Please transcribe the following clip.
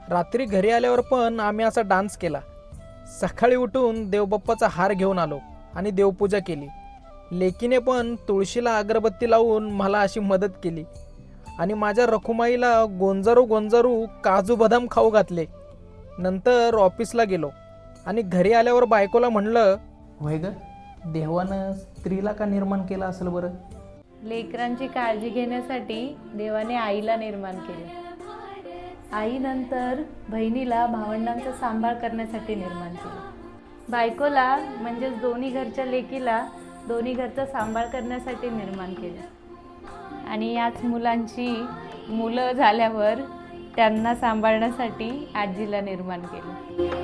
रात्री घरी आल्यावर पण आम्ही असा डान्स केला. सकाळी उठून देवबाप्पाचा हार घेऊन आलो आणि देवपूजा केली. लेकीने पण तुळशीला अगरबत्ती लावून मला अशी मदत केली आणि माझ्या रखुमाईला गोंजारू गोंजारू काजू बदाम खाऊ घातले. नंतर ऑफिसला गेलो आणि घरी आल्यावर बायकोला म्हणलं, होय ग, देवानं स्त्रीला का निर्माण केलं असेल बरं? लेकरांची काळजी घेण्यासाठी देवाने आईला निर्माण केले. आईनंतर बहिणीला भावंडांचा सांभाळ करण्यासाठी निर्माण केले. बायकोला म्हणजेच दोन्ही घरच्या लेकीला दोन्ही घरचा सांभाळ करण्यासाठी निर्माण केले. आणि याच मुलांची मुलं झाल्यावर त्यांना सांभाळण्यासाठी आजीला निर्माण केलं.